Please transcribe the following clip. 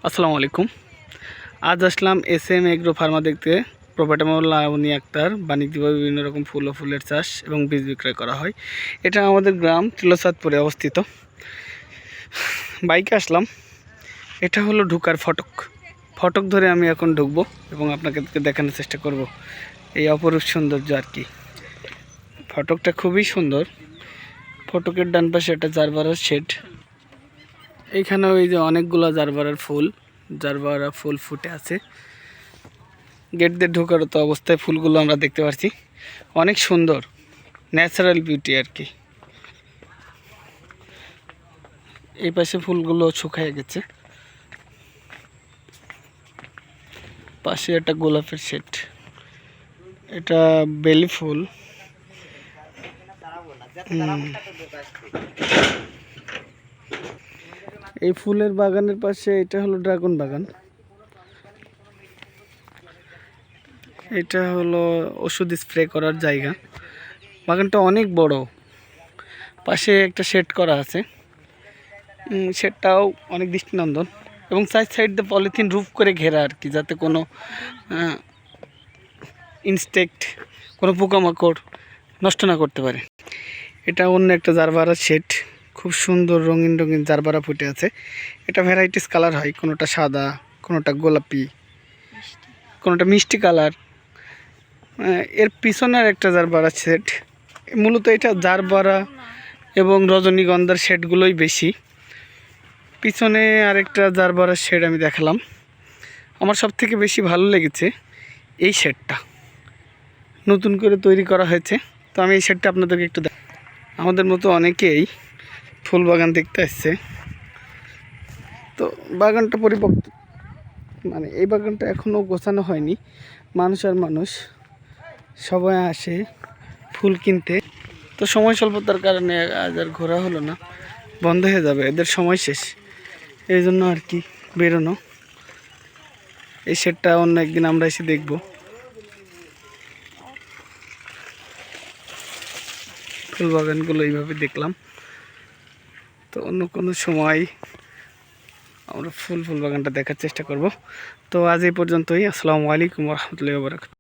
আসসালামু আলাইকুম। আজ আসলাম এসএম এগ্রো ফার্মা দেখতে। প্রপার্টি মামলা লাবণী আক্তার। বাণিজ্যিকভাবে বিভিন্ন রকম ফুল ও ফুলের চাষ এবং বীজ বিক্রয় করা হয়। এটা আমাদের গ্রাম তিলোচাঁদপুরে অবস্থিত। বাইকে আসলাম। এটা হলো ঢুকার ফটক। ফটক ধরে আমি এখন ঢুকবো এবং আপনাকে দেখানোর চেষ্টা করব এই অপরূপ সৌন্দর্য আর কি। ফটকটা খুবই সুন্দর। ফটকের ডান পাশে একটা জারবারার শেড। এইখানে ওই যে অনেকগুলো জারবারার ফুল ফুটে আছে। গেট দিয়ে ঢোকার তো অবস্থায় ফুলগুলো আমরা দেখতে পাচ্ছি, অনেক সুন্দর ন্যাচারাল বিউটি আর কি। এই পাশে ফুলগুলো শুকিয়ে গেছে। পাশে একটা গোলাপের সেট, এটা বেলি ফুল। এই ফুলের বাগানের পাশে এটা হলো ড্রাগন বাগান। এটা হলো ওষুধ স্প্রে করার জায়গা। বাগানটা অনেক বড়। পাশে একটা শেড করা আছে, শেডটাও অনেক দৃষ্টিনন্দন এবং সাইড দিয়ে পলিথিন রুফ করে ঘেরা আর কি, যাতে কোনো ইনসেক্ট, কোনো পোকামাকড় নষ্ট না করতে পারে। এটা অন্য একটা জারবারা শেড। খুব সুন্দর রঙিন রঙিন জারবারা ফুটে আছে। এটা ভ্যারাইটিস কালার হয়, কোনোটা সাদা, কোনোটা গোলাপি, কোনোটা মিষ্টি কালার। এর পিছনের একটা জারবারা শেড। মূলত এটা জারবারা এবং রজনীগন্ধার শেডগুলোই বেশি। পিছনে আরেকটা জারবারা শেড আমি দেখালাম। আমার সব থেকে বেশি ভালো লেগেছে এই শেডটা, নতুন করে তৈরি করা হয়েছে। তো আমি এই শেডটা আপনাদেরকে একটু আমাদের মতো অনেকেই ফুল বাগান দেখতে আসছে। তো বাগানটা পরিপক্ক, মানে এই বাগানটা এখনও গোছানো হয়নি। মানুষ আর মানুষ সবাই আসে ফুল কিনতে। তো সময় স্বল্পতার কারণে আজ আর ঘোরা হলো না, বন্ধ হয়ে যাবে, এদের সময় শেষ, এই জন্য আর কি বেরোনো। এই শেডটা অন্য একদিন আমরা এসে দেখব। ফুল বাগানগুলো এইভাবে দেখলাম। তো অন্য কোনো সময় আমরা ফুল বাগানটা দেখার চেষ্টা করব। তো আজ এই পর্যন্তই। আসসালামু আলাইকুম ওয়া রাহমাতুল্লাহি ওয়া বারাকাতুহু।